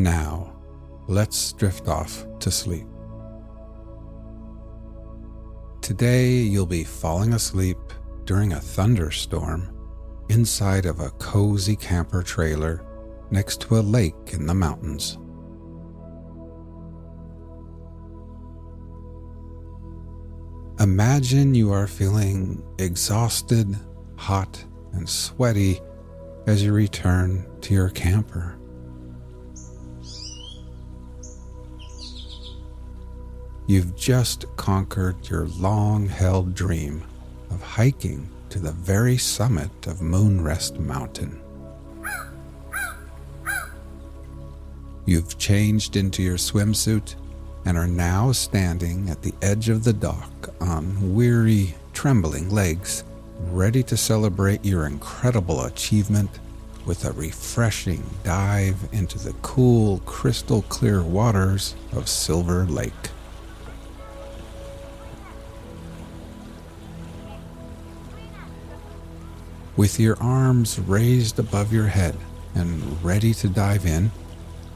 Now, let's drift off to sleep. Today, you'll be falling asleep during a thunderstorm inside of a cozy camper trailer next to a lake in the mountains. Imagine you are feeling exhausted, hot, and sweaty as you return to your camper. You've just conquered your long-held dream of hiking to the very summit of Moonrest Mountain. You've changed into your swimsuit and are now standing at the edge of the dock on weary, trembling legs, ready to celebrate your incredible achievement with a refreshing dive into the cool, crystal-clear waters of Silver Lake. With your arms raised above your head and ready to dive in,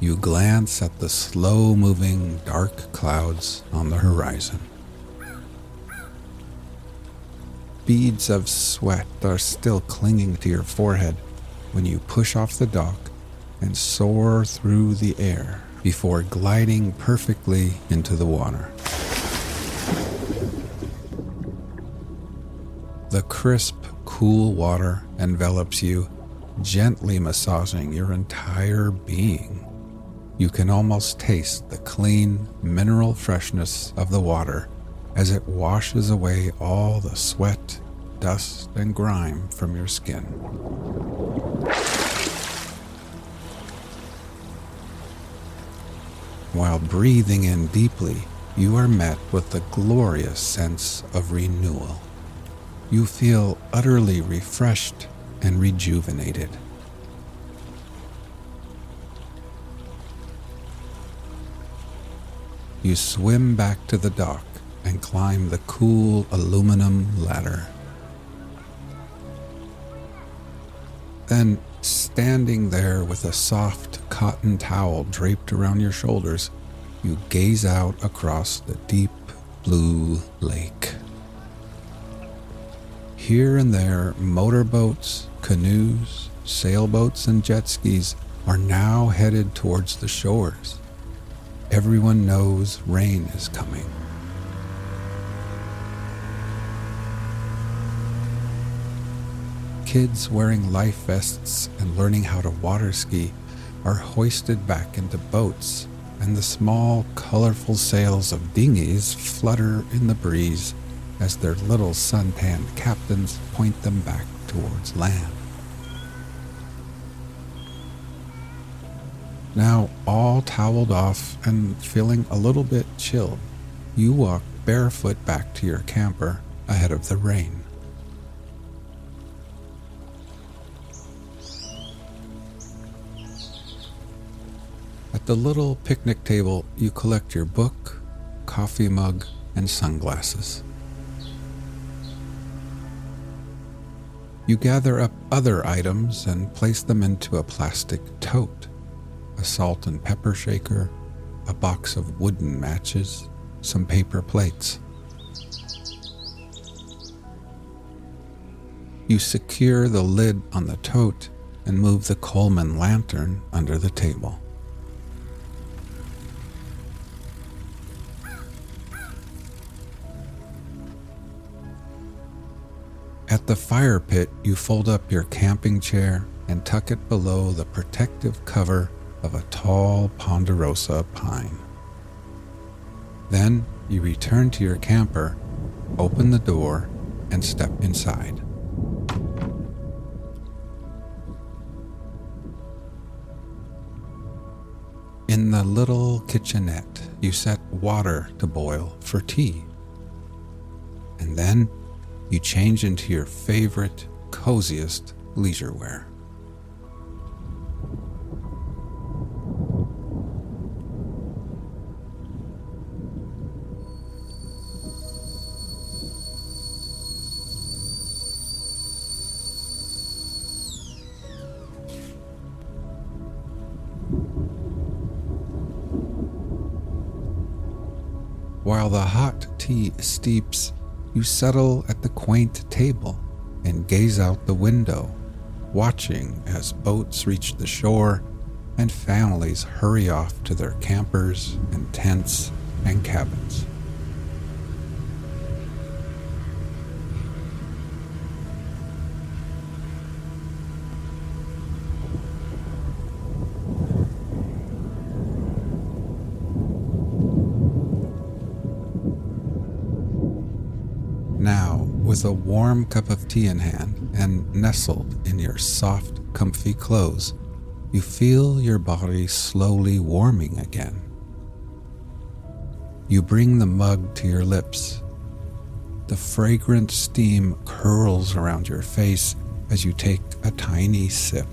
you glance at the slow-moving dark clouds on the horizon. Beads of sweat are still clinging to your forehead when you push off the dock and soar through the air before gliding perfectly into the water. The crisp, cool water envelops you, gently massaging your entire being. You can almost taste the clean, mineral freshness of the water as it washes away all the sweat, dust, and grime from your skin. While breathing in deeply, you are met with the glorious sense of renewal. You feel utterly refreshed and rejuvenated. You swim back to the dock and climb the cool aluminum ladder. Then, standing there with a soft cotton towel draped around your shoulders, you gaze out across the deep blue lake. Here and there, motorboats, canoes, sailboats, and jet skis are now headed towards the shores. Everyone knows rain is coming. Kids wearing life vests and learning how to water ski are hoisted back into boats, and the small, colorful sails of dinghies flutter in the breeze as their little suntanned captains point them back towards land. Now, all toweled off and feeling a little bit chilled, you walk barefoot back to your camper ahead of the rain. At the little picnic table, you collect your book, coffee mug, and sunglasses. You gather up other items and place them into a plastic tote. A salt and pepper shaker, a box of wooden matches, some paper plates. You secure the lid on the tote and move the Coleman lantern under the table. At the fire pit, you fold up your camping chair and tuck it below the protective cover of a tall ponderosa pine. Then you return to your camper, open the door, and step inside. In the little kitchenette, you set water to boil for tea. And then you change into your favorite, coziest leisure wear. while the hot tea steeps, you settle at the quaint table and gaze out the window, watching as boats reach the shore and families hurry off to their campers and tents and cabins. Now, with a warm cup of tea in hand and nestled in your soft, comfy clothes, you feel your body slowly warming again. You bring the mug to your lips. The fragrant steam curls around your face as you take a tiny sip.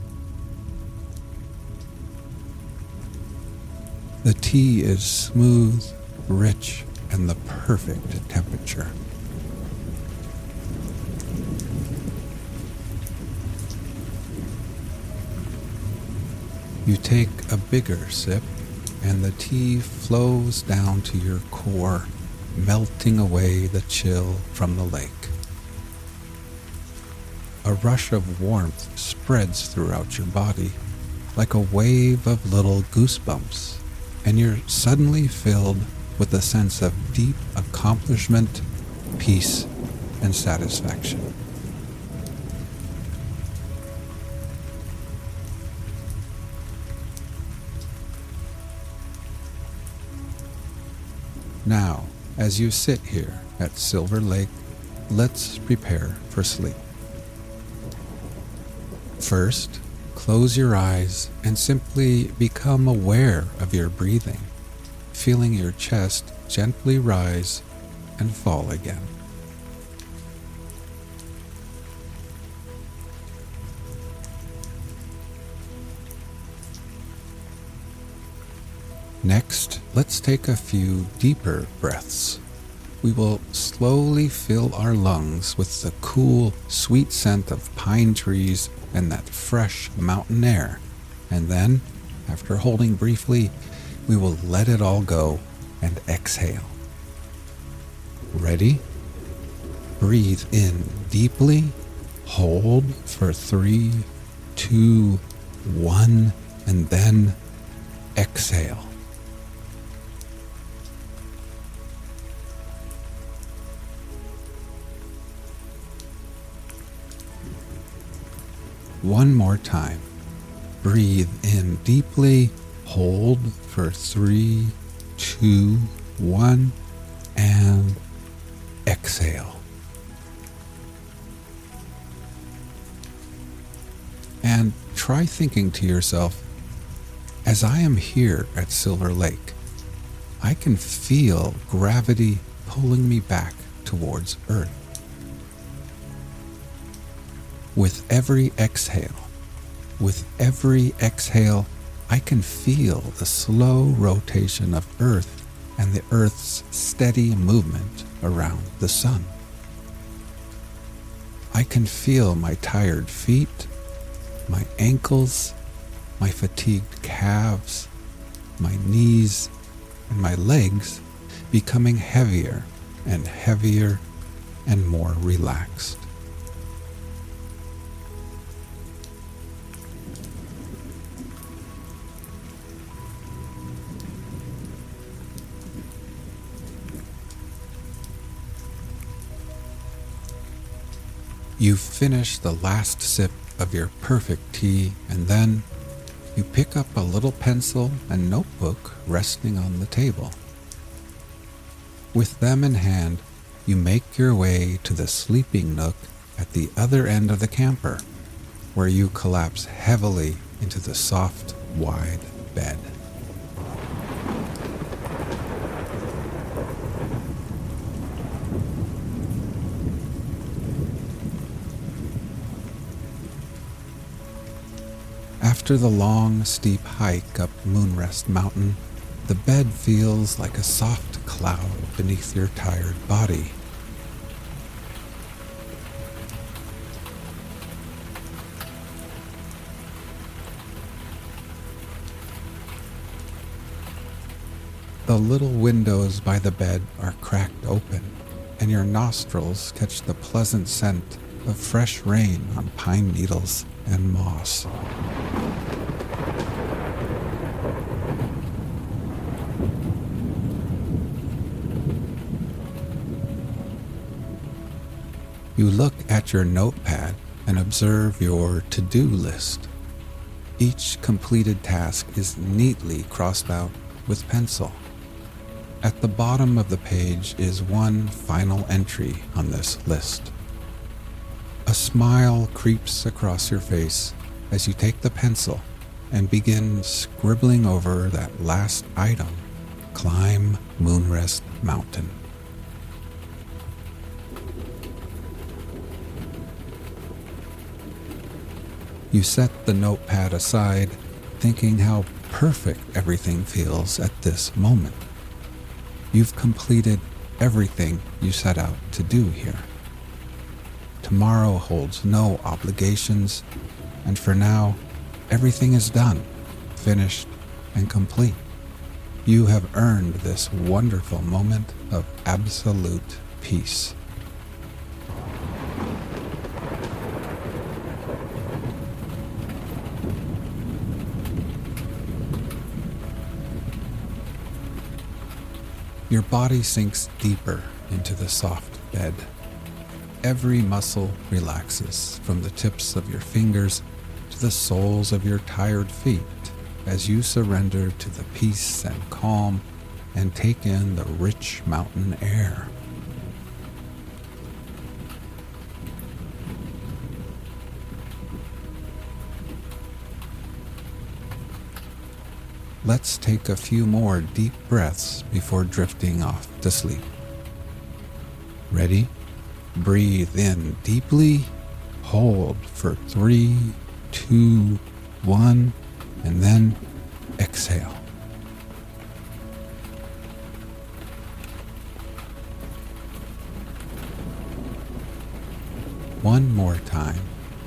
The tea is smooth, rich, and the perfect temperature. You take a bigger sip, and the tea flows down to your core, melting away the chill from the lake. A rush of warmth spreads throughout your body, like a wave of little goosebumps, and you're suddenly filled with a sense of deep accomplishment, peace, and satisfaction. Now, as you sit here at Silver Lake, let's prepare for sleep. First, close your eyes and simply become aware of your breathing, feeling your chest gently rise and fall again. Next, let's take a few deeper breaths. We will slowly fill our lungs with the cool, sweet scent of pine trees and that fresh mountain air. And then, after holding briefly, we will let it all go and exhale. Ready? Breathe in deeply, hold for 3, 2, 1, and then exhale. One more time. Breathe in deeply, hold for 3, 2, 1, and exhale. And try thinking to yourself, as I am here at Silver Lake, I can feel gravity pulling me back towards Earth. With every exhale, I can feel the slow rotation of Earth and the Earth's steady movement around the sun. I can feel my tired feet, my ankles, my fatigued calves, my knees, and my legs becoming heavier and heavier and more relaxed. You finish the last sip of your perfect tea, and then you pick up a little pencil and notebook resting on the table. With them in hand, you make your way to the sleeping nook at the other end of the camper, where you collapse heavily into the soft, wide bed. After the long, steep hike up Moonrest Mountain, the bed feels like a soft cloud beneath your tired body. The little windows by the bed are cracked open, and your nostrils catch the pleasant scent of fresh rain on pine needles and moss. You look at your notepad and observe your to-do list. Each completed task is neatly crossed out with pencil. At the bottom of the page is one final entry on this list. A smile creeps across your face as you take the pencil and begin scribbling over that last item: climb Moonrest Mountain. You set the notepad aside, thinking how perfect everything feels at this moment. You've completed everything you set out to do here. Tomorrow holds no obligations, and for now, everything is done, finished, and complete. You have earned this wonderful moment of absolute peace. Your body sinks deeper into the soft bed. Every muscle relaxes from the tips of your fingers to the soles of your tired feet as you surrender to the peace and calm and take in the rich mountain air. Let's take a few more deep breaths before drifting off to sleep. Ready? Breathe in deeply, hold for 3, 2, 1, and then exhale. One more time.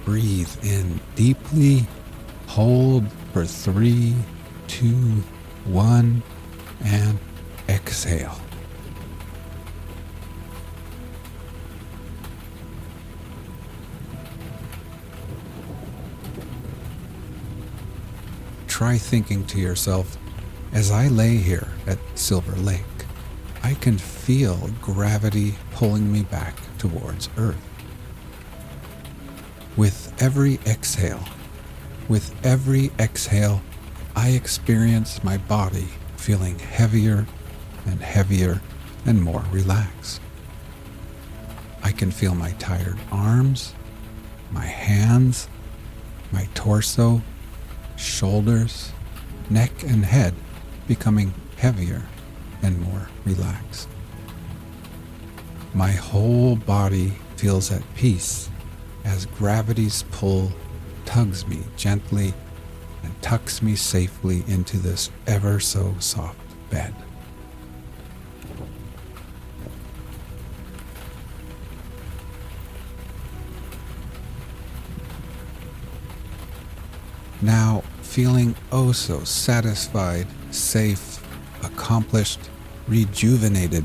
Breathe in deeply, hold for 3, 2, 1, and exhale. Try thinking to yourself, as I lay here at Silver Lake, I can feel gravity pulling me back towards Earth. With every exhale, I experience my body feeling heavier and heavier and more relaxed. I can feel my tired arms, my hands, my torso, shoulders, neck, and head becoming heavier and more relaxed. My whole body feels at peace as gravity's pull tugs me gently and tucks me safely into this ever so soft bed. Now, feeling oh so satisfied, safe, accomplished, rejuvenated,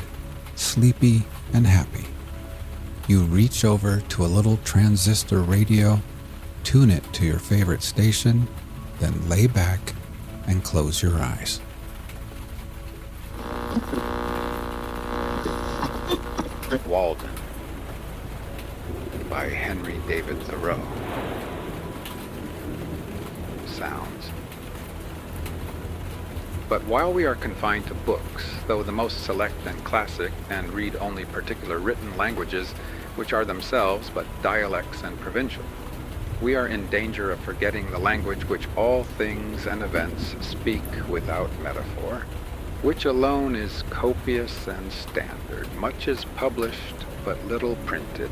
sleepy, and happy, you reach over to a little transistor radio, tune it to your favorite station, then lay back and close your eyes. Walden by Henry David Thoreau. Sounds. But while we are confined to books, though the most select and classic, and read only particular written languages, which are themselves but dialects and provincial, we are in danger of forgetting the language which all things and events speak without metaphor, which alone is copious and standard. Much is published, but little printed.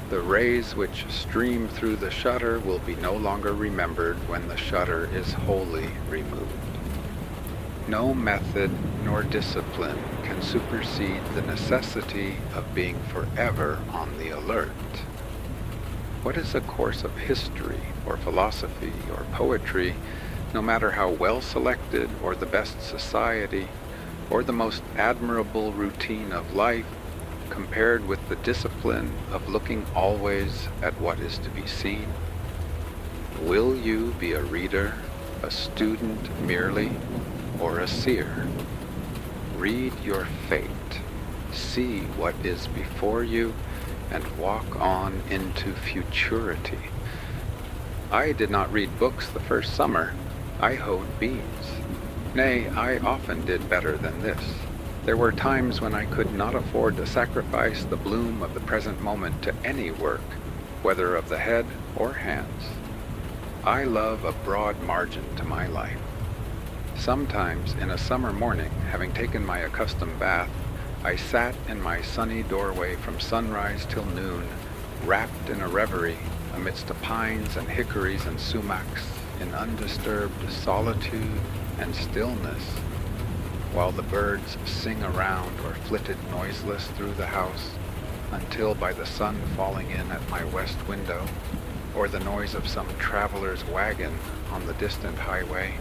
The rays which stream through the shutter will be no longer remembered when the shutter is wholly removed. No method nor discipline can supersede the necessity of being forever on the alert. What is a course of history or philosophy or poetry, no matter how well selected or the best society, or the most admirable routine of life compared with the discipline of looking always at what is to be seen? Will you be a reader, a student merely, or a seer? Read your fate, see what is before you, and walk on into futurity. I did not read books the first summer. I hoed beans. Nay, I often did better than this. There were times when I could not afford to sacrifice the bloom of the present moment to any work, whether of the head or hands. I love a broad margin to my life. Sometimes in a summer morning, having taken my accustomed bath, I sat in my sunny doorway from sunrise till noon, wrapped in a reverie amidst the pines and hickories and sumacs in undisturbed solitude and stillness, while the birds sing around or flitted noiseless through the house, until by the sun falling in at my west window, or the noise of some traveler's wagon on the distant highway,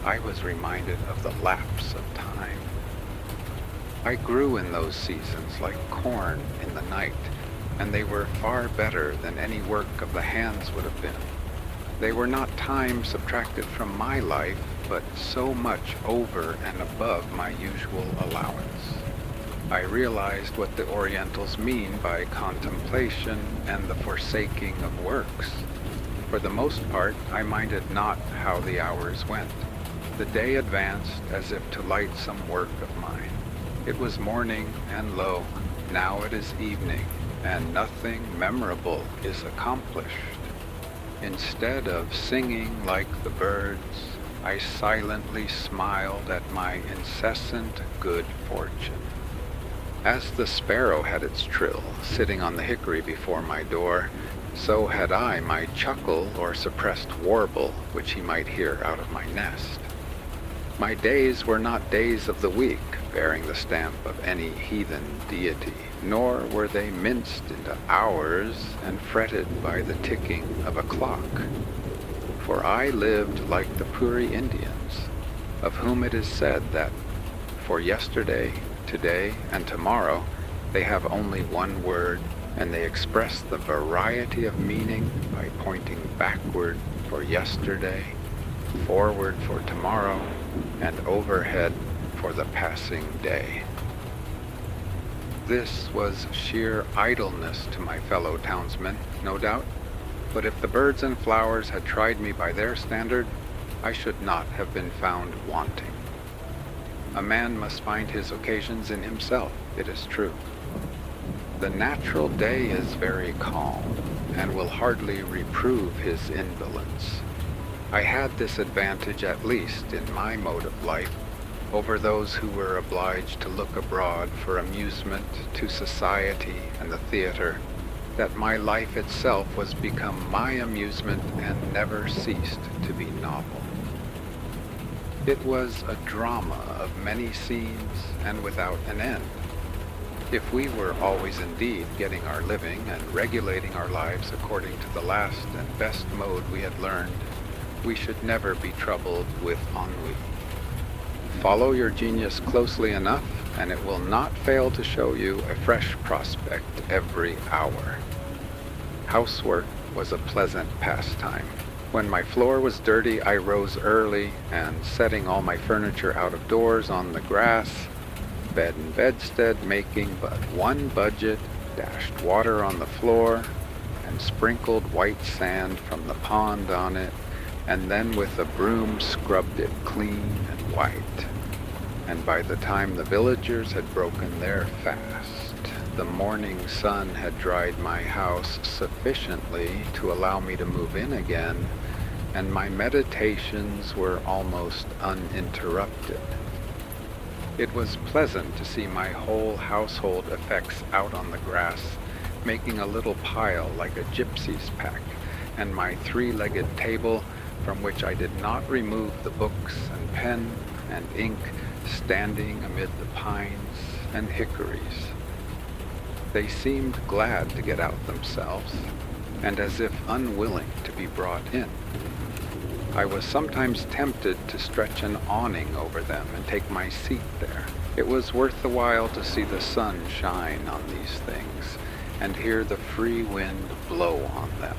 I was reminded of the lapse of time. I grew in those seasons like corn in the night, and they were far better than any work of the hands would have been. They were not time subtracted from my life, but so much over and above my usual allowance. I realized what the Orientals mean by contemplation and the forsaking of works. For the most part, I minded not how the hours went. The day advanced as if to light some work of mine. It was morning, and lo, now it is evening, and nothing memorable is accomplished. Instead of singing like the birds, I silently smiled at my incessant good fortune. As the sparrow had its trill, sitting on the hickory before my door, so had I my chuckle or suppressed warble, which he might hear out of my nest. My days were not days of the week, bearing the stamp of any heathen deity, nor were they minced into hours and fretted by the ticking of a clock. For I lived like the Puri Indians, of whom it is said that for yesterday, today, and tomorrow they have only one word, and they express the variety of meaning by pointing backward for yesterday, forward for tomorrow, and overhead for the passing day. This was sheer idleness to my fellow townsmen, no doubt, but if the birds and flowers had tried me by their standard, I should not have been found wanting. A man must find his occasions in himself, it is true. The natural day is very calm, and will hardly reprove his indolence. I had this advantage, at least in my mode of life, over those who were obliged to look abroad for amusement to society and the theater, that my life itself was become my amusement and never ceased to be novel. It was a drama of many scenes and without an end. If we were always indeed getting our living and regulating our lives according to the last and best mode we had learned, we should never be troubled with ennui. Follow your genius closely enough, and it will not fail to show you a fresh prospect every hour. Housework was a pleasant pastime. When my floor was dirty, I rose early, and setting all my furniture out of doors on the grass, bed and bedstead making but one budget, dashed water on the floor, and sprinkled white sand from the pond on it, and then with a broom scrubbed it clean and white. And by the time the villagers had broken their fast, the morning sun had dried my house sufficiently to allow me to move in again, and my meditations were almost uninterrupted. It was pleasant to see my whole household effects out on the grass, making a little pile like a gypsy's pack, and my three-legged table, from which I did not remove the books and pen and ink, standing amid the pines and hickories. They seemed glad to get out themselves, and as if unwilling to be brought in. I was sometimes tempted to stretch an awning over them and take my seat there. It was worth the while to see the sun shine on these things and hear the free wind blow on them.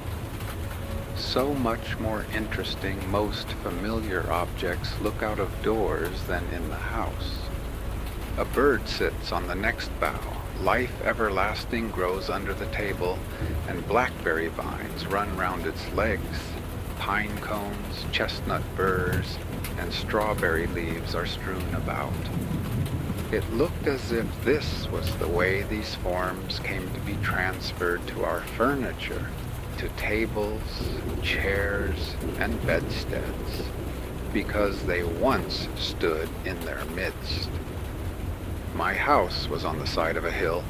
So much more interesting most familiar objects look out of doors than in the house. A bird sits on the next bough. Life everlasting grows under the table, and blackberry vines run round its legs. Pine cones, chestnut burrs, and strawberry leaves are strewn about. It looked as if this was the way these forms came to be transferred to our furniture, to tables, chairs, and bedsteads, because they once stood in their midst. My house was on the side of a hill,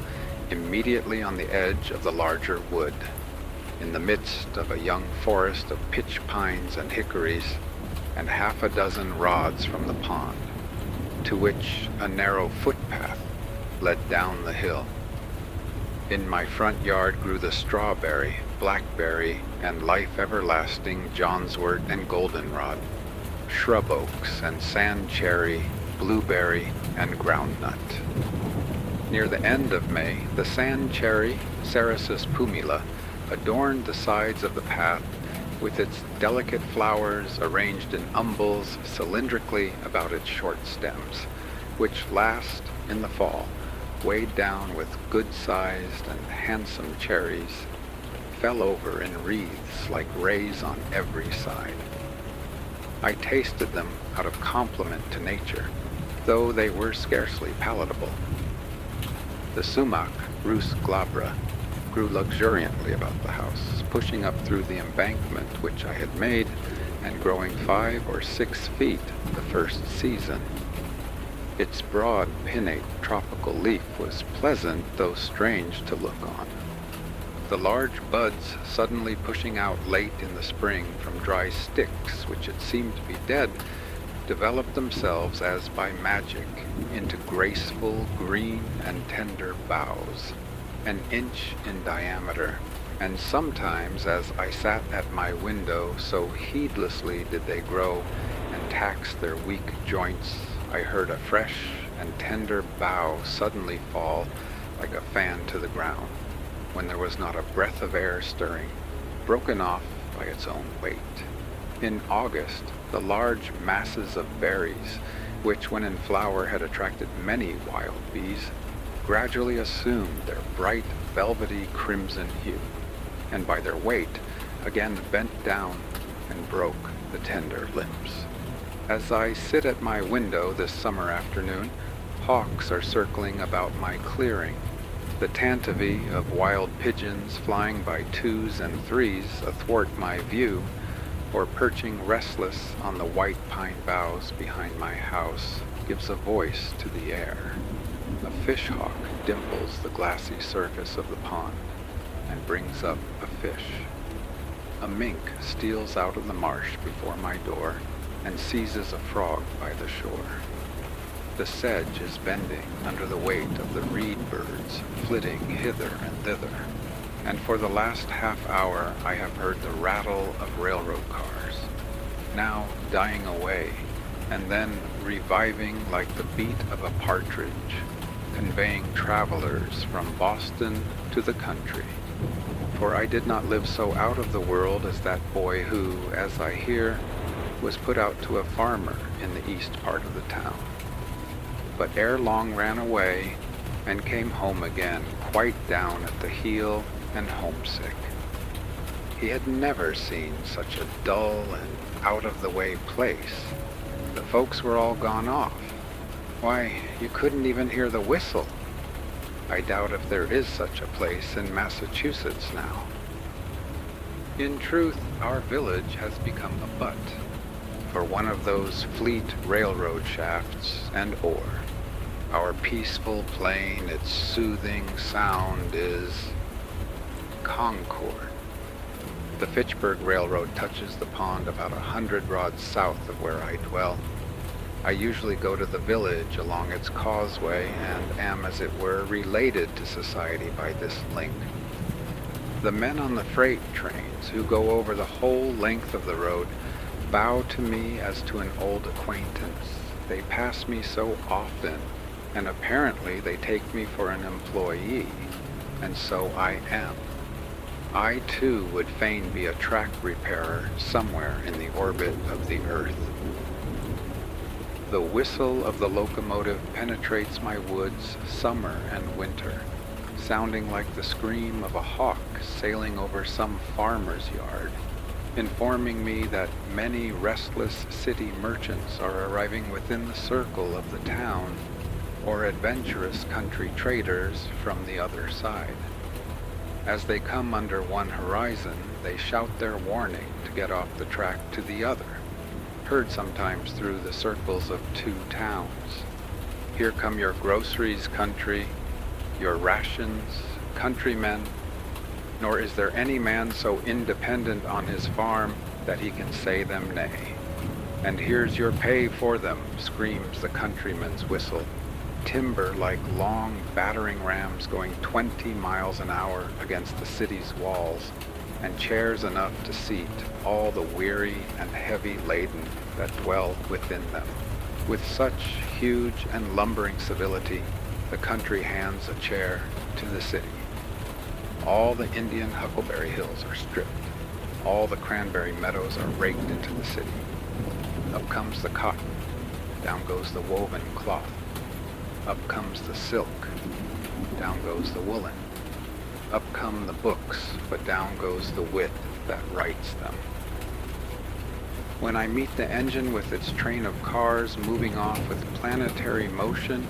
immediately on the edge of the larger wood, in the midst of a young forest of pitch pines and hickories, and half a dozen rods from the pond, to which a narrow footpath led down the hill. In my front yard grew the strawberry, blackberry, and life everlasting johnswort and goldenrod, shrub oaks and sand cherry, blueberry, and groundnut. Near the end of May, the sand cherry, Cerasus pumila, adorned the sides of the path with its delicate flowers arranged in umbels cylindrically about its short stems, which last in the fall, weighed down with good-sized and handsome cherries, fell over in wreaths like rays on every side. I tasted them out of compliment to nature, though they were scarcely palatable. The sumac, Rus glabra, grew luxuriantly about the house, pushing up through the embankment which I had made, and growing 5 or 6 feet the first season. Its broad, pinnate tropical leaf was pleasant, though strange to look on. The large buds suddenly pushing out late in the spring from dry sticks, which had seemed to be dead, developed themselves as by magic into graceful green and tender boughs, an inch in diameter, and sometimes as I sat at my window, so heedlessly did they grow and tax their weak joints, I heard a fresh and tender bough suddenly fall like a fan to the ground, when there was not a breath of air stirring, broken off by its own weight. In August, the large masses of berries, which when in flower had attracted many wild bees, gradually assumed their bright velvety crimson hue, and by their weight again bent down and broke the tender limbs. As I sit at my window this summer afternoon, hawks are circling about my clearing, the tantivy of wild pigeons flying by 2s and 3s athwart my view, or perching restless on the white pine boughs behind my house, gives a voice to the air. A fishhawk dimples the glassy surface of the pond and brings up a fish. A mink steals out of the marsh before my door and seizes a frog by the shore. The sedge is bending under the weight of the reed birds flitting hither and thither, and for the last half hour I have heard the rattle of railroad cars, now dying away, and then reviving like the beat of a partridge, conveying travelers from Boston to the country. For I did not live so out of the world as that boy who, as I hear, was put out to a farmer in the east part of the town, but ere long ran away and came home again, quite down at the heel and homesick. He had never seen such a dull and out-of-the-way place. The folks were all gone off. Why, you couldn't even hear the whistle. I doubt if there is such a place in Massachusetts now. In truth, our village has become a butt for one of those fleet railroad shafts and ore. Our peaceful plain, its soothing sound is Concord. The Fitchburg Railroad touches the pond about 100 rods south of where I dwell. I usually go to the village along its causeway and am, as it were, related to society by this link. The men on the freight trains who go over the whole length of the road bow to me as to an old acquaintance. They pass me so often, and apparently they take me for an employee, and so I am. I too would fain be a track repairer somewhere in the orbit of the earth. The whistle of the locomotive penetrates my woods summer and winter, sounding like the scream of a hawk sailing over some farmer's yard, informing me that many restless city merchants are arriving within the circle of the town, or adventurous country traders from the other side. As they come under one horizon, they shout their warning to get off the track to the other, heard sometimes through the circles of two towns. Here come your groceries, country, your rations, countrymen, nor is there any man so independent on his farm that he can say them nay. And here's your pay for them, screams the countryman's whistle. Timber like long battering rams going 20 miles an hour against the city's walls, and chairs enough to seat all the weary and heavy laden that dwell within them. With such huge and lumbering civility, the country hands a chair to the city. All the Indian huckleberry hills are stripped. All the cranberry meadows are raked into the city. Up comes the cotton. Down goes the woven cloth. Up comes the silk. Down goes the woolen. Up come the books, but down goes the wit that writes them. When I meet the engine with its train of cars moving off with planetary motion,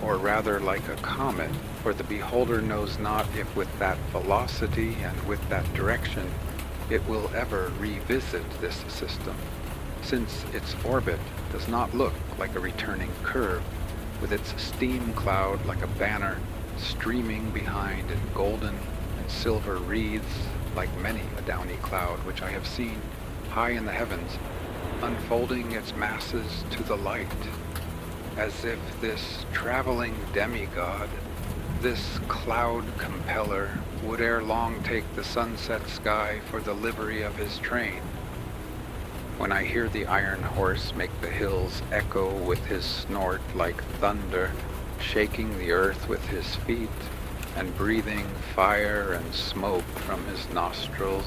or rather like a comet, for the beholder knows not if with that velocity and with that direction it will ever revisit this system, since its orbit does not look like a returning curve, with its steam cloud like a banner streaming behind in golden and silver wreaths, like many a downy cloud which I have seen high in the heavens, unfolding its masses to the light, as if this traveling demigod, this cloud compeller, would ere long take the sunset sky for the livery of his train. When I hear the iron horse make the hills echo with his snort like thunder, shaking the earth with his feet, and breathing fire and smoke from his nostrils,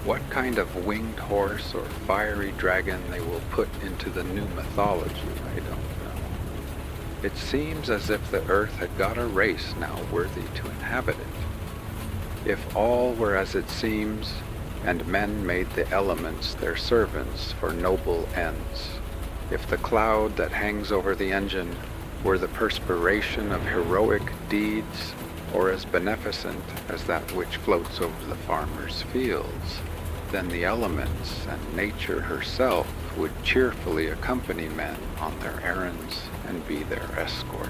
what kind of winged horse or fiery dragon they will put into the new mythology, I don't know. It seems as if the earth had got a race now worthy to inhabit it. If all were as it seems, and men made the elements their servants for noble ends, if the cloud that hangs over the engine were the perspiration of heroic deeds, or as beneficent as that which floats over the farmer's fields, then the elements and nature herself would cheerfully accompany men on their errands and be their escort.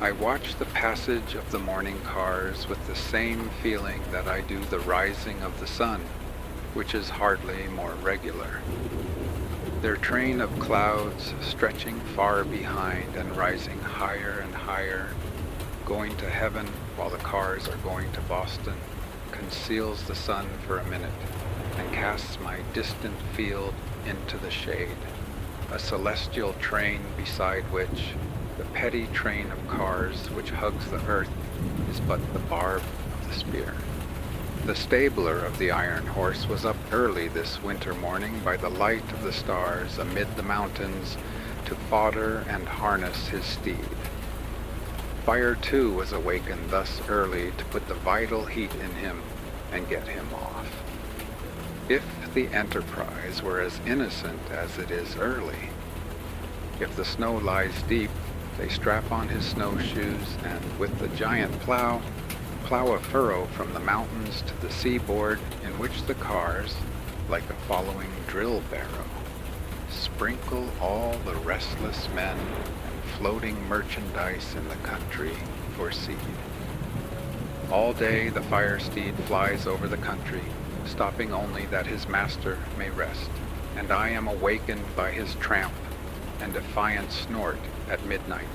I watch the passage of the morning cars with the same feeling that I do the rising of the sun, which is hardly more regular. Their train of clouds stretching far behind and rising higher and higher, going to heaven while the cars are going to Boston, conceals the sun for a minute and casts my distant field into the shade, a celestial train beside which the petty train of cars which hugs the earth is but the barb of the spear. The stabler of the iron horse was up early this winter morning by the light of the stars amid the mountains to fodder and harness his steed. Fire too was awakened thus early to put the vital heat in him and get him off. If the enterprise were as innocent as it is early, if the snow lies deep, they strap on his snowshoes and with the giant plow a furrow from the mountains to the seaboard in which the cars, like a following drill barrow, sprinkle all the restless men and floating merchandise in the country for seed. All day the fire steed flies over the country, stopping only that his master may rest, and I am awakened by his tramp and defiant snort at midnight,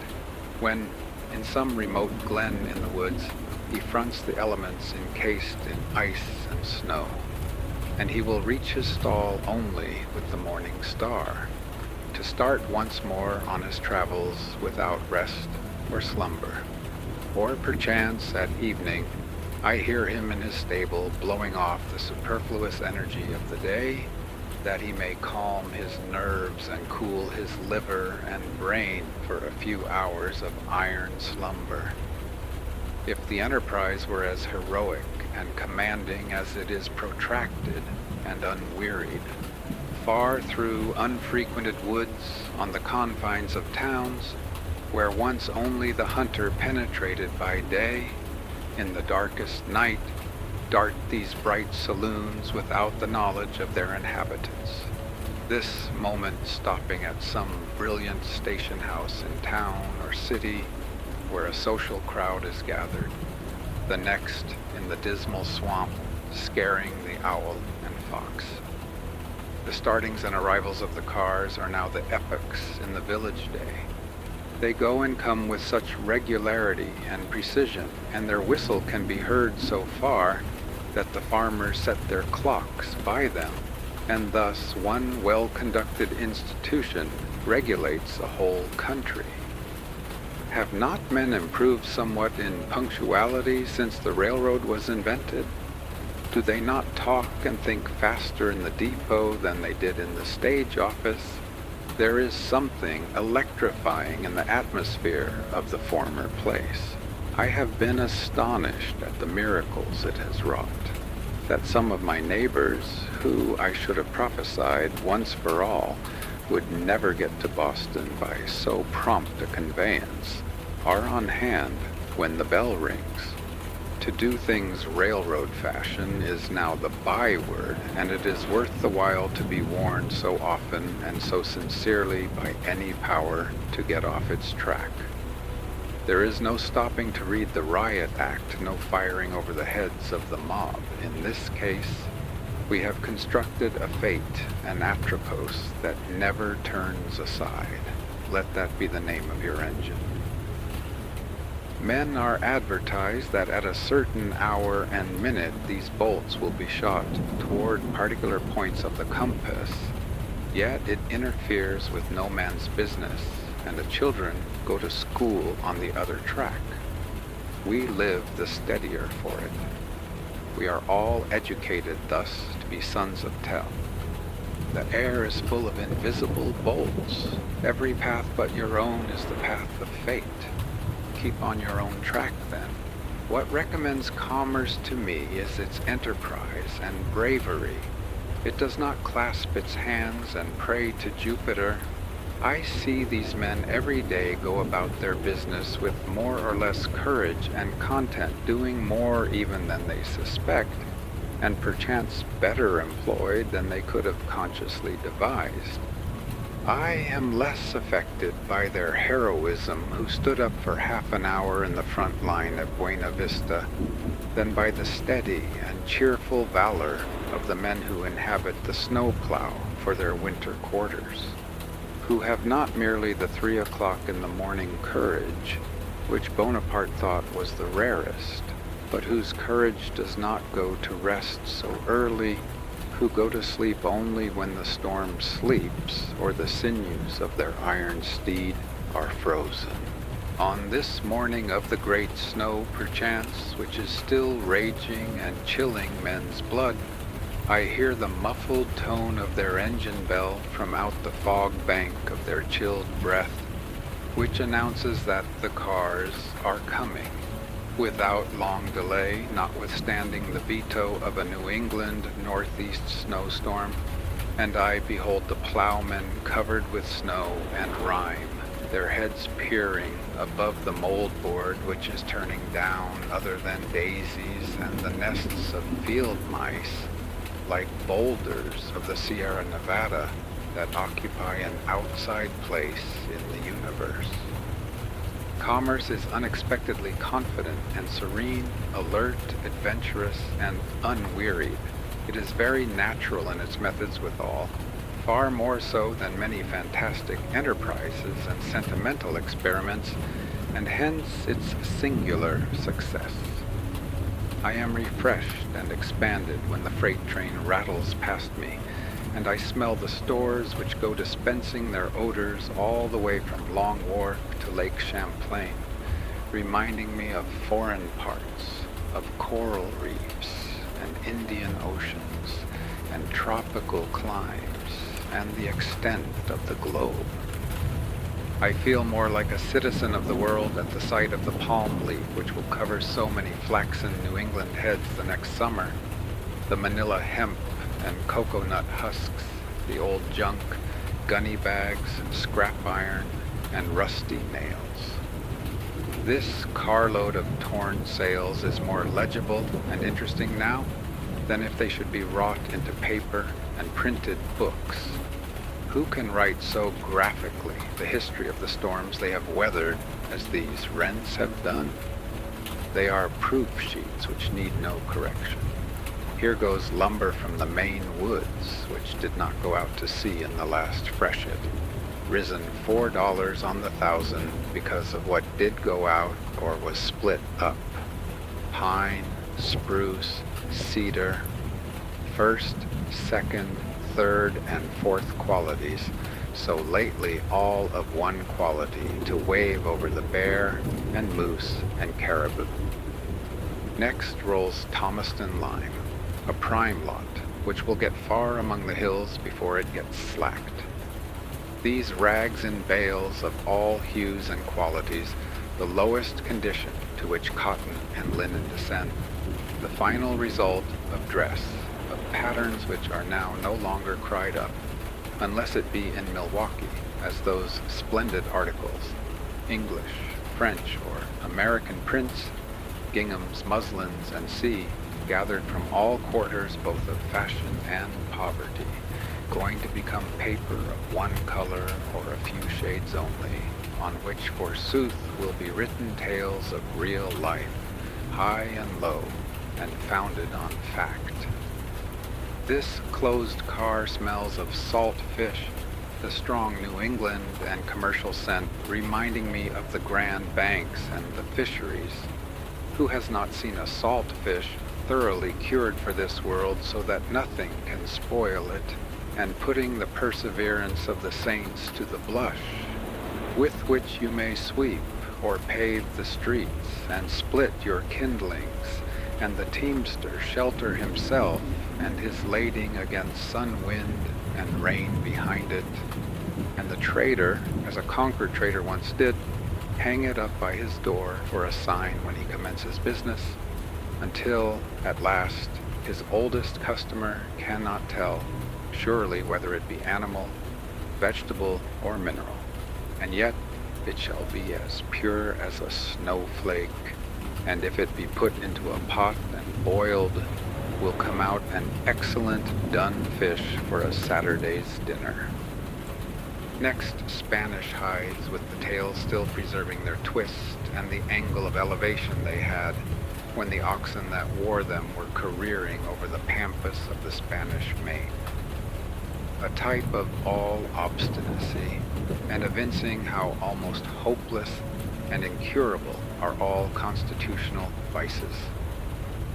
when, in some remote glen in the woods, he fronts the elements encased in ice and snow. and he will reach his stall only with the morning star, to start once more on his travels without rest or slumber. Or perchance at evening I hear him in his stable blowing off the superfluous energy of the day, that he may calm his nerves and cool his liver and brain for a few hours of iron slumber. If the enterprise were as heroic and commanding as it is protracted and unwearied, far through unfrequented woods on the confines of towns, where once only the hunter penetrated by day, in the darkest night dart these bright saloons without the knowledge of their inhabitants, this moment stopping at some brilliant station house in town or city where a social crowd is gathered, the next in the dismal swamp scaring the owl and fox. The startings and arrivals of the cars are now the epochs in the village day. They go and come with such regularity and precision, and their whistle can be heard so far that the farmers set their clocks by them, and thus one well-conducted institution regulates a whole country. Have not men improved somewhat in punctuality since the railroad was invented? Do they not talk and think faster in the depot than they did in the stage office? There is something electrifying in the atmosphere of the former place. I have been astonished at the miracles it has wrought, that some of my neighbors, who I should have prophesied once for all would never get to Boston by so prompt a conveyance, are on hand when the bell rings. To do things railroad fashion is now the byword, and it is worth the while to be warned so often and so sincerely by any power to get off its track. There is no stopping to read the riot act, no firing over the heads of the mob. In this case, we have constructed a fate, an atropos that never turns aside. Let that be the name of your engine. Men are advertised that at a certain hour and minute these bolts will be shot toward particular points of the compass, yet it interferes with no man's business, and the children go to school on the other track. We live the steadier for it. We are all educated thus to be sons of Tell. The air is full of invisible bolts. Every path but your own is the path of fate. Keep on your own track, then. What recommends commerce to me is its enterprise and bravery. It does not clasp its hands and pray to Jupiter. I see these men every day go about their business with more or less courage and content, doing more even than they suspect, and perchance better employed than they could have consciously devised. I am less affected by their heroism who stood up for half an hour in the front line at Buena Vista than by the steady and cheerful valor of the men who inhabit the snowplow for their winter quarters, who have not merely the 3 o'clock in the morning courage, which Bonaparte thought was the rarest, but whose courage does not go to rest so early, who go to sleep only when the storm sleeps, or the sinews of their iron steed are frozen. On this morning of the great snow, perchance, which is still raging and chilling men's blood, I hear the muffled tone of their engine bell from out the fog bank of their chilled breath, which announces that the cars are coming. Without long delay, notwithstanding the veto of a New England northeast snowstorm, and I behold the plowmen covered with snow and rime, their heads peering above the moldboard which is turning down other than daisies and the nests of field mice, like boulders of the Sierra Nevada that occupy an outside place in the universe. Commerce is unexpectedly confident and serene, alert, adventurous, and unwearied. It is very natural in its methods withal, far more so than many fantastic enterprises and sentimental experiments, and hence its singular success. I am refreshed and expanded when the freight train rattles past me, and I smell the stores which go dispensing their odors all the way from Long Wharf to Lake Champlain, reminding me of foreign parts, of coral reefs and Indian oceans and tropical climes and the extent of the globe. I feel more like a citizen of the world at the sight of the palm leaf which will cover so many flaxen New England heads the next summer, the Manila hemp and coconut husks, the old junk, gunny bags, scrap iron, and rusty nails. This carload of torn sails is more legible and interesting now than if they should be wrought into paper and printed books. Who can write so graphically the history of the storms they have weathered as these rents have done? They are proof sheets which need no correction. Here goes lumber from the Maine woods, which did not go out to sea in the last freshet, risen $4 on the thousand because of what did go out or was split up. Pine, spruce, cedar, first, second, third, and fourth qualities, so lately all of one quality to wave over the bear and moose and caribou. Next rolls Thomaston lime, a prime lot, which will get far among the hills before it gets slacked. These rags in bales of all hues and qualities, the lowest condition to which cotton and linen descend, the final result of dress, of patterns which are now no longer cried up, unless it be in Milwaukee, as those splendid articles, English, French, or American prints, ginghams, muslins, and sea, gathered from all quarters both of fashion and poverty, going to become paper of one color or a few shades only, on which forsooth will be written tales of real life, high and low, and founded on fact. This closed car smells of salt fish, the strong New England and commercial scent reminding me of the Grand Banks and the fisheries. Who has not seen a salt fish thoroughly cured for this world so that nothing can spoil it, and putting the perseverance of the saints to the blush, with which you may sweep or pave the streets and split your kindlings, and the teamster shelter himself and his lading against sun, wind, and rain behind it, and the trader, as a Concord trader once did, hang it up by his door for a sign when he commences business, until, at last, his oldest customer cannot tell surely whether it be animal, vegetable, or mineral, and yet it shall be as pure as a snowflake, and if it be put into a pot and boiled, will come out an excellent done fish for a Saturday's dinner. Next, Spanish hides with the tails still preserving their twist and the angle of elevation they had when the oxen that wore them were careering over the pampas of the Spanish Main. A type of all obstinacy, and evincing how almost hopeless and incurable are all constitutional vices.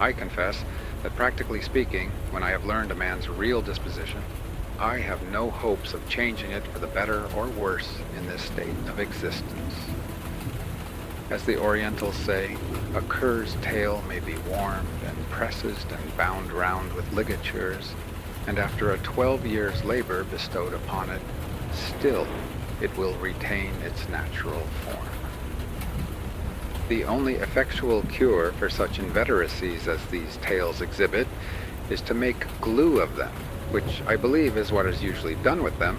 I confess that practically speaking, when I have learned a man's real disposition, I have no hopes of changing it for the better or worse in this state of existence. As the Orientals say, a cur's tail may be warmed and pressed and bound round with ligatures, and after a 12 years' labor bestowed upon it, still it will retain its natural form. The only effectual cure for such inveteracies as these tails exhibit is to make glue of them, which I believe is what is usually done with them,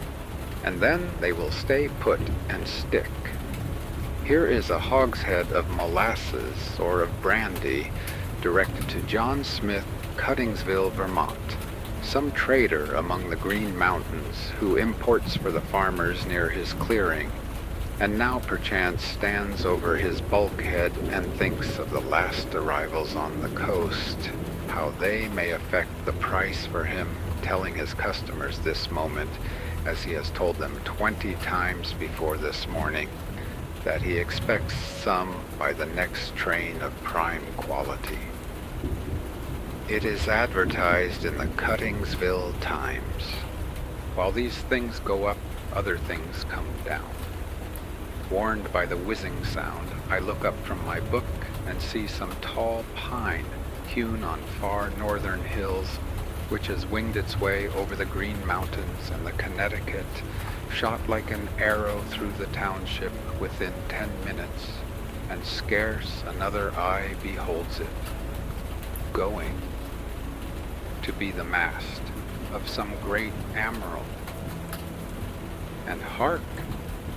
and then they will stay put and stick. Here is a hogshead of molasses or of brandy directed to John Smith, Cuttingsville, Vermont, some trader among the Green Mountains who imports for the farmers near his clearing, and now perchance stands over his bulkhead and thinks of the last arrivals on the coast, how they may affect the price for him, telling his customers this moment, as he has told them 20 times before this morning, that he expects some by the next train of prime quality. It is advertised in the Cuttingsville Times. While these things go up, other things come down. Warned by the whizzing sound, I look up from my book and see some tall pine hewn on far northern hills, which has winged its way over the Green Mountains and the Connecticut, shot like an arrow through the township within 10 minutes, and scarce another eye beholds it, going to be the mast of some great admiral. And hark!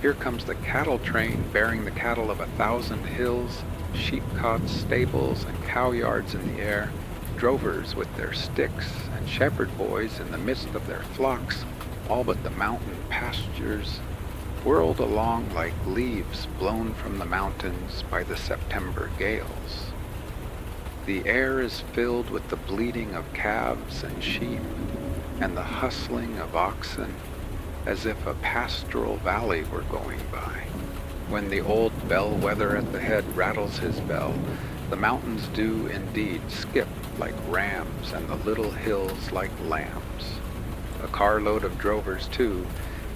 Here comes the cattle train bearing the cattle of 1,000 hills, sheepcots, stables, and cow yards in the air, drovers with their sticks, and shepherd boys in the midst of their flocks, all but the mountain pastures, whirled along like leaves blown from the mountains by the September gales. The air is filled with the bleating of calves and sheep, and the hustling of oxen, as if a pastoral valley were going by. When the old bellwether at the head rattles his bell, the mountains do indeed skip like rams, and the little hills like lambs. A carload of drovers, too,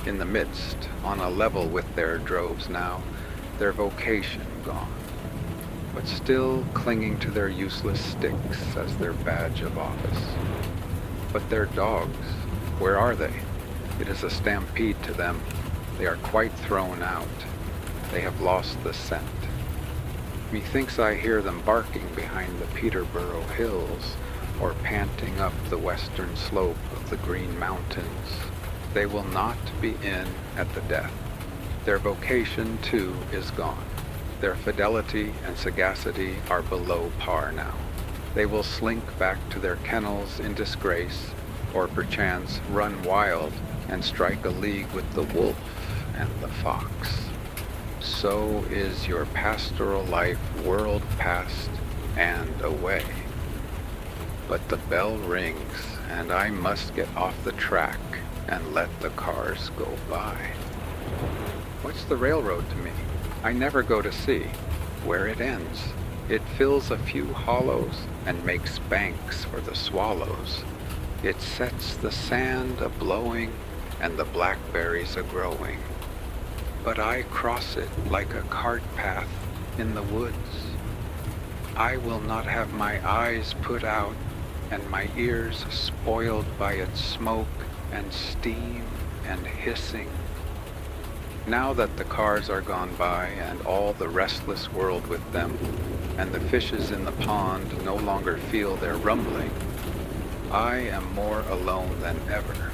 in the midst, on a level with their droves now, their vocation gone, but still clinging to their useless sticks as their badge of office. But their dogs, where are they? It is a stampede to them. They are quite thrown out. They have lost the scent. Methinks I hear them barking behind the Peterborough hills, or panting up the western slope of the Green Mountains. They will not be in at the death. Their vocation, too, is gone. Their fidelity and sagacity are below par now. They will slink back to their kennels in disgrace, or perchance run wild and strike a league with the wolf and the fox. So is your pastoral life whirled past and away. But the bell rings, and I must get off the track and let the cars go by. What's the railroad to me? I never go to see where it ends. It fills a few hollows and makes banks for the swallows. It sets the sand a-blowing and the blackberries a-growing. But I cross it like a cart path in the woods. I will not have my eyes put out and my ears spoiled by its smoke and steam and hissing. Now that the cars are gone by and all the restless world with them, and the fishes in the pond no longer feel their rumbling, I am more alone than ever.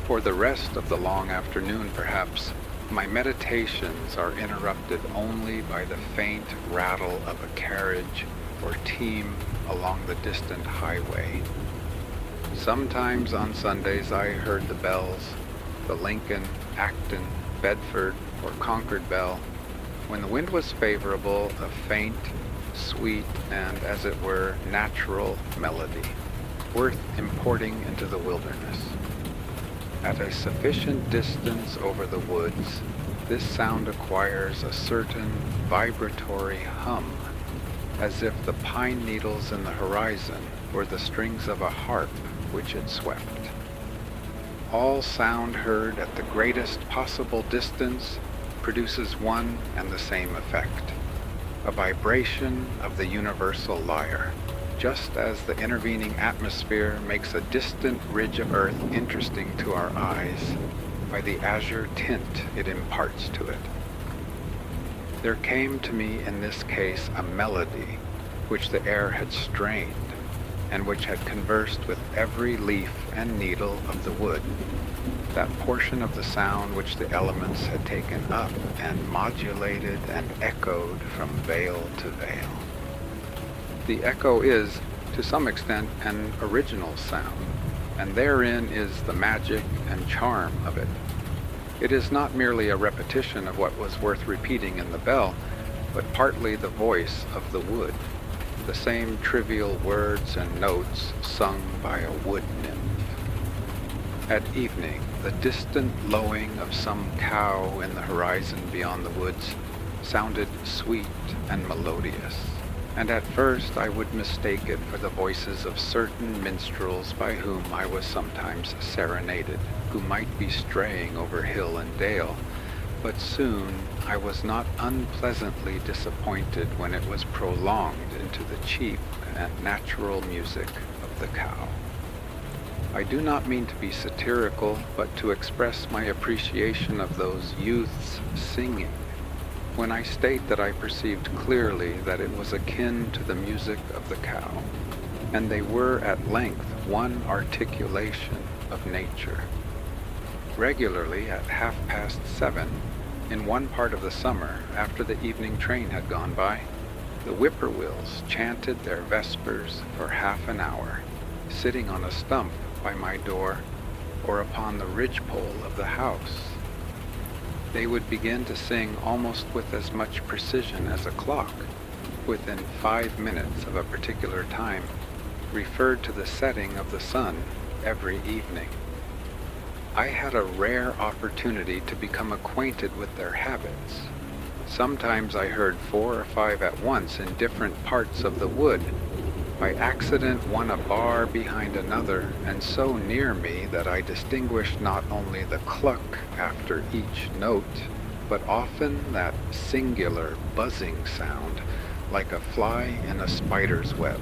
For the rest of the long afternoon, perhaps, my meditations are interrupted only by the faint rattle of a carriage or team along the distant highway. Sometimes on Sundays I heard the bells, the Lincoln, Acton, Bedford, or Concord bell. When the wind was favorable, a faint, sweet, and, as it were, natural melody, worth importing into the wilderness. At a sufficient distance over the woods, this sound acquires a certain vibratory hum, as if the pine needles in the horizon were the strings of a harp which it swept. All sound heard at the greatest possible distance produces one and the same effect, a vibration of the universal lyre, just as the intervening atmosphere makes a distant ridge of earth interesting to our eyes by the azure tint it imparts to it. There came to me in this case a melody which the air had strained, and which had conversed with every leaf and needle of the wood, that portion of the sound which the elements had taken up and modulated and echoed from vale to vale. The echo is, to some extent, an original sound, and therein is the magic and charm of it. It is not merely a repetition of what was worth repeating in the bell, but partly the voice of the wood, the same trivial words and notes sung by a wood nymph. At evening, the distant lowing of some cow in the horizon beyond the woods sounded sweet and melodious, and at first I would mistake it for the voices of certain minstrels by whom I was sometimes serenaded, who might be straying over hill and dale, but soon I was not unpleasantly disappointed when it was prolonged into the cheap and natural music of the cow. I do not mean to be satirical, but to express my appreciation of those youths singing, when I state that I perceived clearly that it was akin to the music of the cow, and they were at length one articulation of nature. Regularly at 7:30, in one part of the summer, after the evening train had gone by, the whippoorwills chanted their vespers for half an hour, sitting on a stump by my door or upon the ridgepole of the house. They would begin to sing almost with as much precision as a clock, within 5 minutes of a particular time, referred to the setting of the sun every evening. I had a rare opportunity to become acquainted with their habits. Sometimes I heard 4 or 5 at once in different parts of the wood, by accident one a bar behind another, and so near me that I distinguished not only the cluck after each note, but often that singular buzzing sound, like a fly in a spider's web,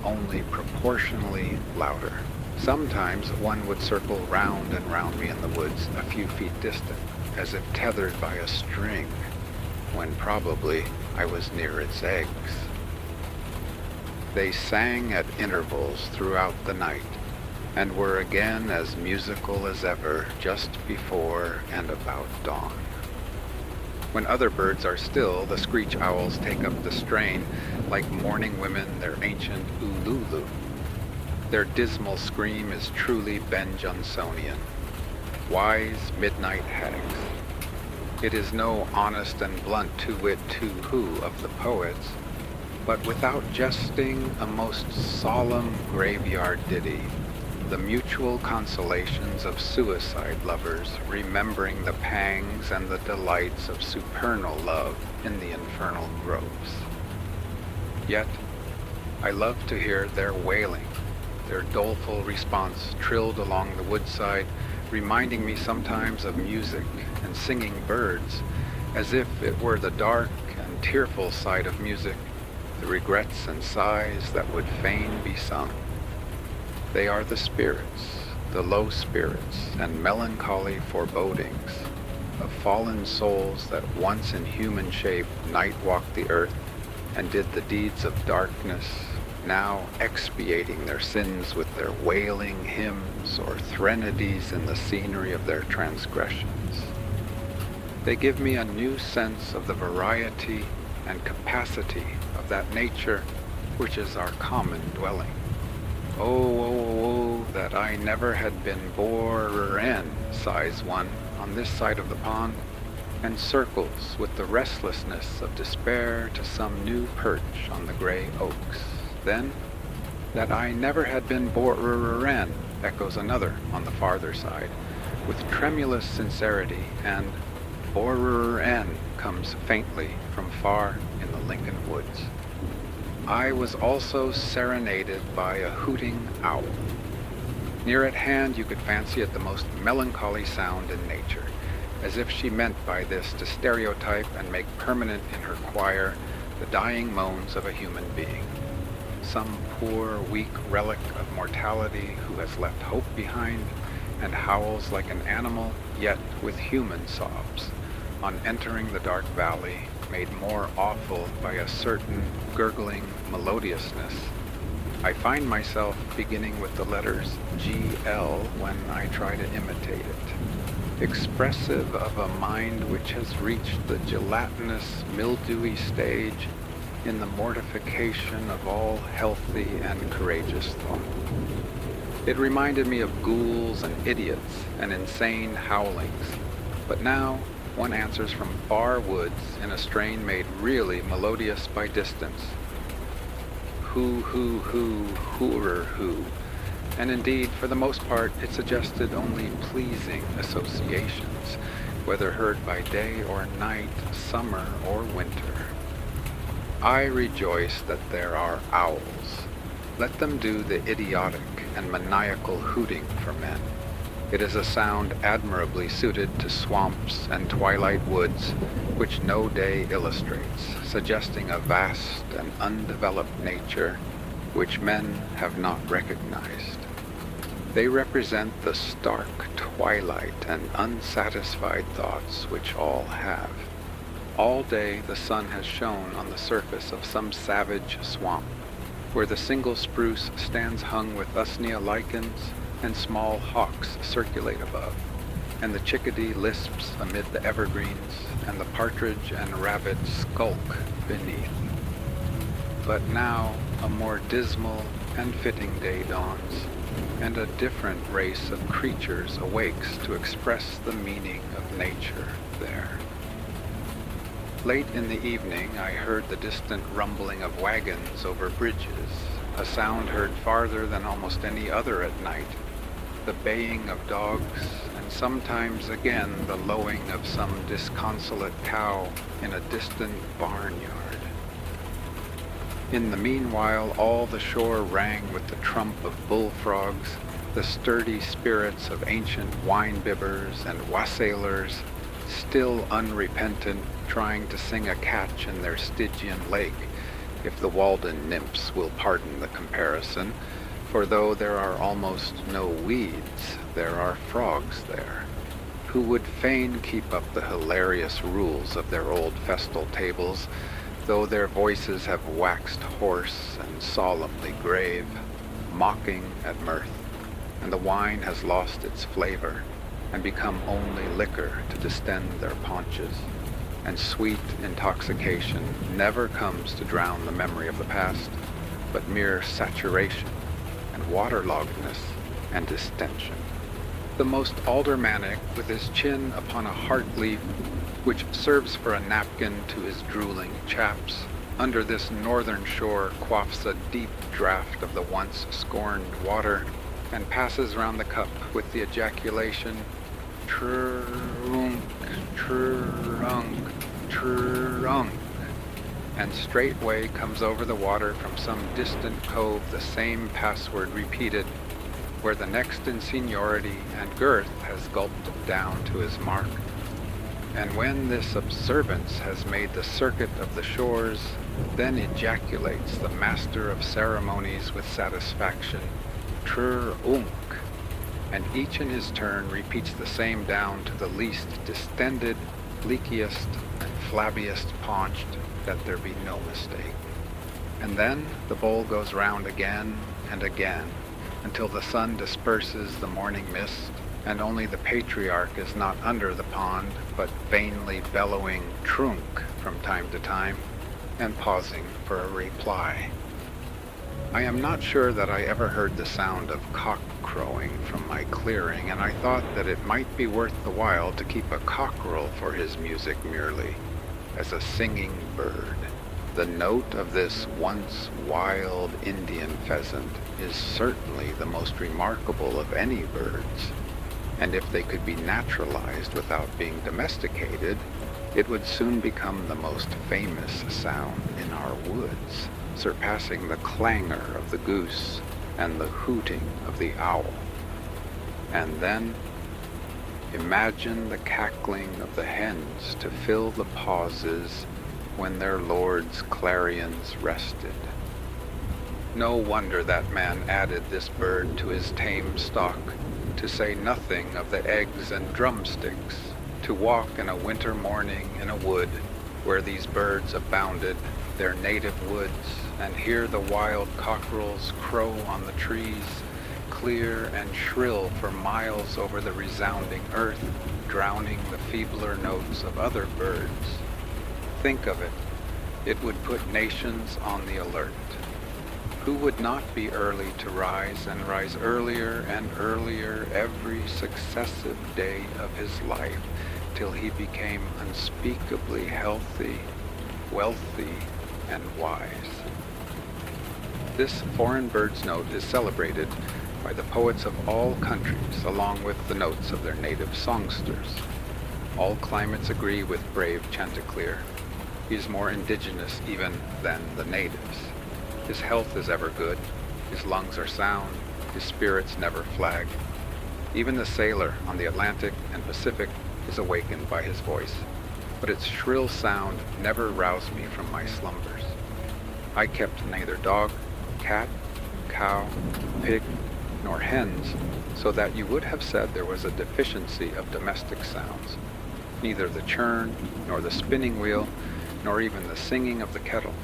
only proportionally louder. Sometimes one would circle round and round me in the woods a few feet distant, as if tethered by a string, when probably I was near its eggs. They sang at intervals throughout the night, and were again as musical as ever just before and about dawn. When other birds are still, the screech owls take up the strain, like mourning women their ancient ululu. Their dismal scream is truly Ben Jonsonian, wise midnight hags. It is no honest and blunt to-wit to-who of the poets, but without jesting a most solemn graveyard ditty, the mutual consolations of suicide lovers remembering the pangs and the delights of supernal love in the infernal groves. Yet I love to hear their wailing, their doleful response trilled along the woodside, reminding me sometimes of music and singing birds, as if it were the dark and tearful side of music, the regrets and sighs that would fain be sung. They are the spirits, the low spirits and melancholy forebodings of fallen souls that once in human shape night walked the earth and did the deeds of darkness, now expiating their sins with their wailing hymns or threnodies in the scenery of their transgressions. They give me a new sense of the variety and capacity of that nature which is our common dwelling. Oh, that I never had been born, sighs one, on this side of the pond, and circles with the restlessness of despair to some new perch on the gray oaks. Then, that I never had been born, echoes another on the farther side, with tremulous sincerity, and born comes faintly from far in the Lincoln woods. I was also serenaded by a hooting owl. Near at hand you could fancy it the most melancholy sound in nature, as if she meant by this to stereotype and make permanent in her choir the dying moans of a human being. Some poor, weak relic of mortality who has left hope behind and howls like an animal, yet with human sobs, on entering the dark valley, made more awful by a certain gurgling melodiousness. I find myself beginning with the letters GL when I try to imitate it, expressive of a mind which has reached the gelatinous, mildewy stage in the mortification of all healthy and courageous thought. It reminded me of ghouls and idiots and insane howlings, but now one answers from far woods in a strain made really melodious by distance. Hoo, hoorer, hoo. And indeed, for the most part, it suggested only pleasing associations, whether heard by day or night, summer or winter. I rejoice that there are owls. Let them do the idiotic and maniacal hooting for men. It is a sound admirably suited to swamps and twilight woods, which no day illustrates, suggesting a vast and undeveloped nature which men have not recognized. They represent the stark twilight and unsatisfied thoughts which all have. All day the sun has shone on the surface of some savage swamp, where the single spruce stands hung with usnea lichens and small hawks circulate above, and the chickadee lisps amid the evergreens, and the partridge and rabbit skulk beneath. But now a more dismal and fitting day dawns, and a different race of creatures awakes to express the meaning of nature there. Late in the evening I heard the distant rumbling of wagons over bridges, a sound heard farther than almost any other at night, the baying of dogs, and sometimes again the lowing of some disconsolate cow in a distant barnyard. In the meanwhile all the shore rang with the trump of bullfrogs, the sturdy spirits of ancient wine-bibbers and wassailers, still unrepentant, trying to sing a catch in their Stygian lake, if the Walden nymphs will pardon the comparison, for though there are almost no weeds, there are frogs there, who would fain keep up the hilarious rules of their old festal tables, though their voices have waxed hoarse and solemnly grave, mocking at mirth, and the wine has lost its flavor, and become only liquor to distend their paunches, and sweet intoxication never comes to drown the memory of the past, but mere saturation, and waterloggedness, and distension. The most aldermanic, with his chin upon a heart leaf, which serves for a napkin to his drooling chaps, under this northern shore quaffs a deep draught of the once scorned water, and passes round the cup with the ejaculation, "Trunk, trunk, trunk," and straightway comes over the water from some distant cove the same password repeated, where the next in seniority and girth has gulped down to his mark. And when this observance has made the circuit of the shores, then ejaculates the master of ceremonies with satisfaction, "Trr-unk," and each in his turn repeats the same down to the least distended, leakiest, and flabbiest paunched, that there be no mistake. And then the bowl goes round again and again, until the sun disperses the morning mist, and only the patriarch is not under the pond, but vainly bellowing "trunk" from time to time, and pausing for a reply. I am not sure that I ever heard the sound of cock crowing from my clearing, and I thought that it might be worth the while to keep a cockerel for his music merely, as a singing bird. The note of this once wild Indian pheasant is certainly the most remarkable of any birds, and if they could be naturalized without being domesticated, it would soon become the most famous sound in our woods, surpassing the clangor of the goose and the hooting of the owl. And then imagine the cackling of the hens to fill the pauses when their lord's clarions rested. No wonder that man added this bird to his tame stock, to say nothing of the eggs and drumsticks, to walk in a winter morning in a wood where these birds abounded, their native woods, and hear the wild cockerels crow on the trees, clear and shrill for miles over the resounding earth, drowning the feebler notes of other birds. Think of it. It would put nations on the alert. Who would not be early to rise, and rise earlier and earlier every successive day of his life, till he became unspeakably healthy, wealthy, and wise? This foreign bird's note is celebrated by the poets of all countries, along with the notes of their native songsters. All climates agree with brave Chanticleer. He is more indigenous even than the natives. His health is ever good, his lungs are sound, his spirits never flag. Even the sailor on the Atlantic and Pacific is awakened by his voice, but its shrill sound never roused me from my slumbers. I kept neither dog, cat, cow, pig, nor hens, so that you would have said there was a deficiency of domestic sounds. Neither the churn, nor the spinning wheel, nor even the singing of the kettle,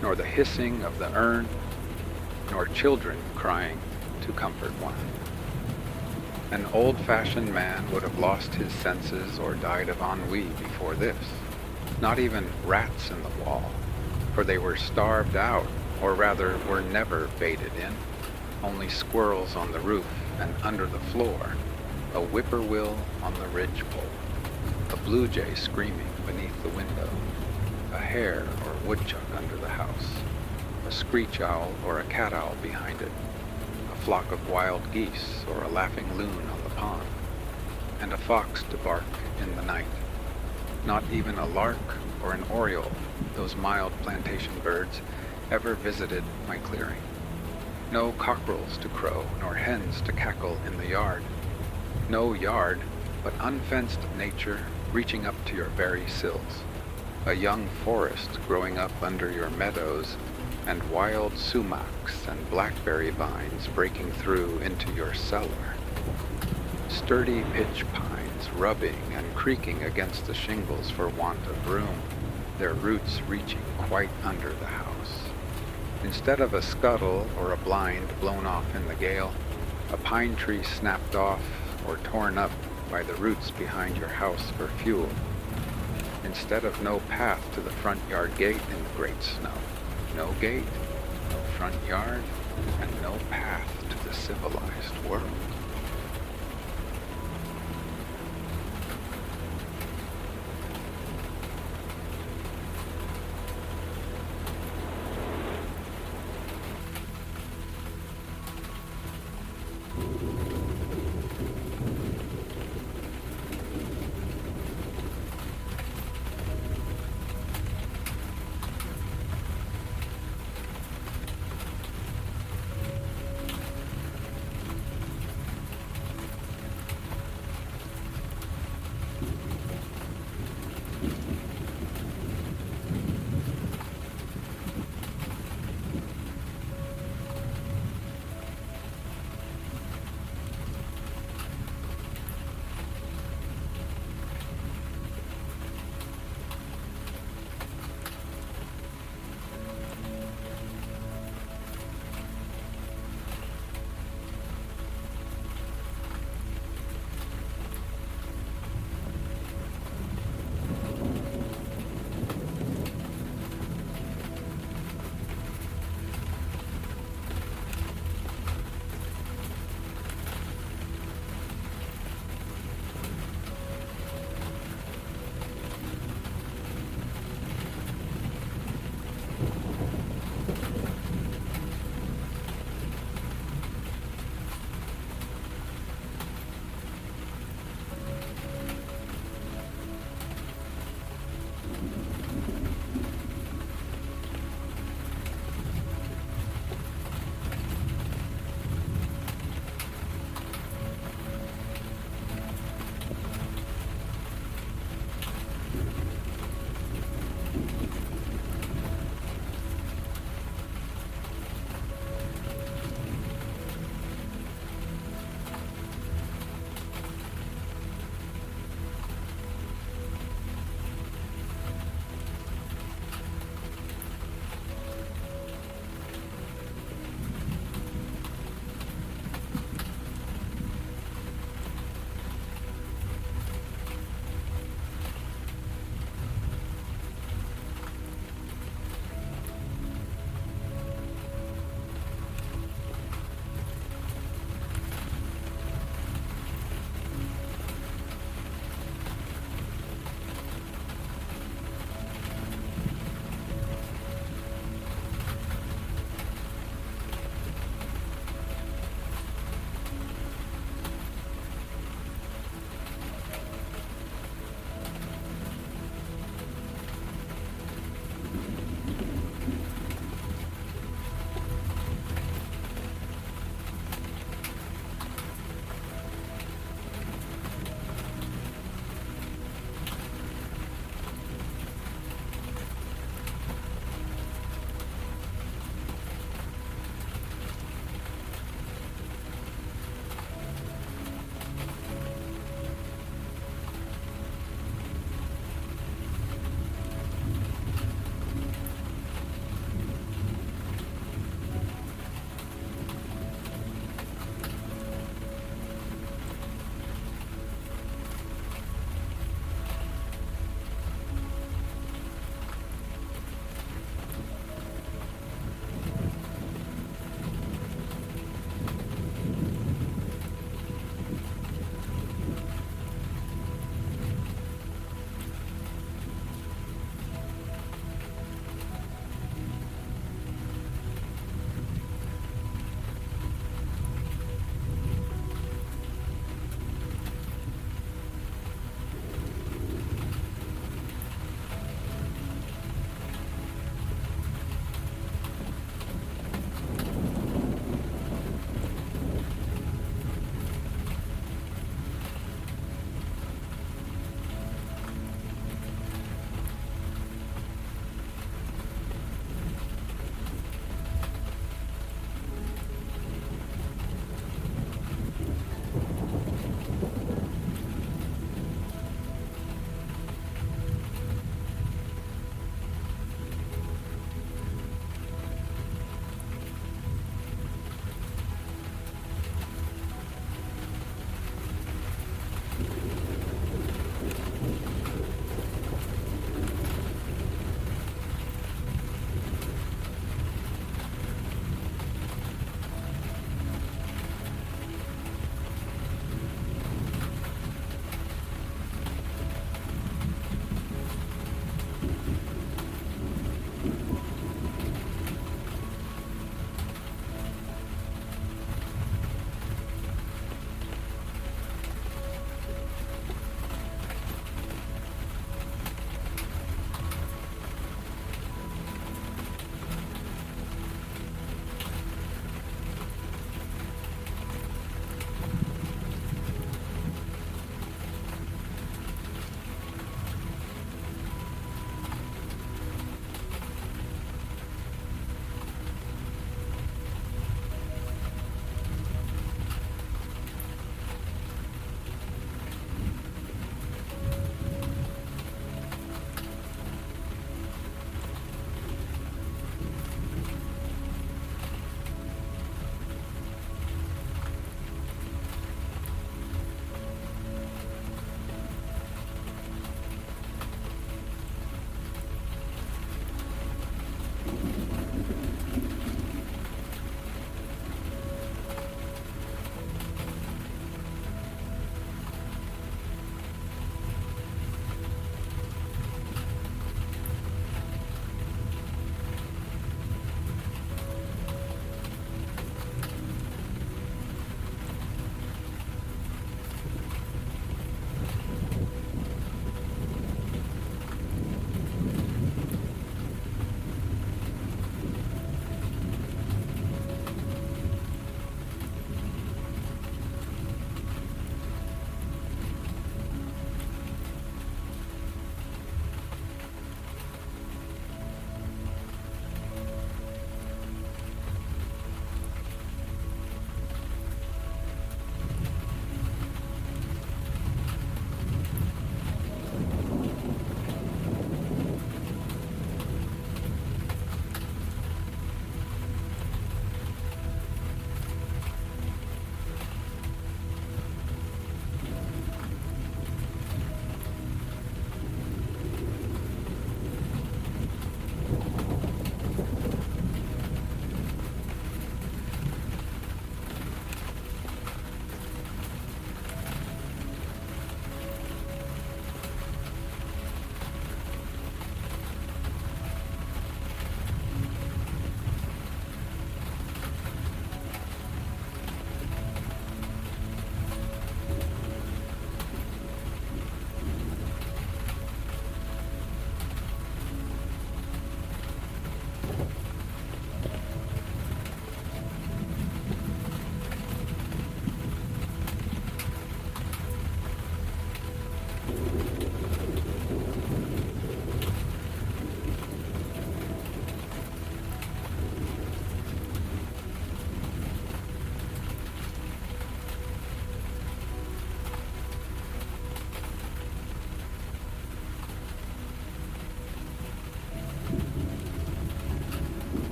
nor the hissing of the urn, nor children crying to comfort one. An old-fashioned man would have lost his senses or died of ennui before this. Not even rats in the wall, for they were starved out, or rather were never baited in. Only squirrels on the roof and under the floor, a whippoorwill on the ridgepole, a blue jay screaming beneath the window, a hare or woodchuck under the house, a screech owl or a cat owl behind it, a flock of wild geese or a laughing loon on the pond, and a fox to bark in the night. Not even a lark or an oriole, those mild plantation birds, ever visited my clearing. No cockerels to crow, nor hens to cackle in the yard. No yard, but unfenced nature reaching up to your very sills. A young forest growing up under your meadows, and wild sumacs and blackberry vines breaking through into your cellar. Sturdy pitch pines rubbing and creaking against the shingles for want of room, their roots reaching quite under the house. Instead of a scuttle or a blind blown off in the gale, a pine tree snapped off or torn up by the roots behind your house for fuel. Instead of no path to the front yard gate in the great snow, no gate, no front yard, and no path to the civilized world.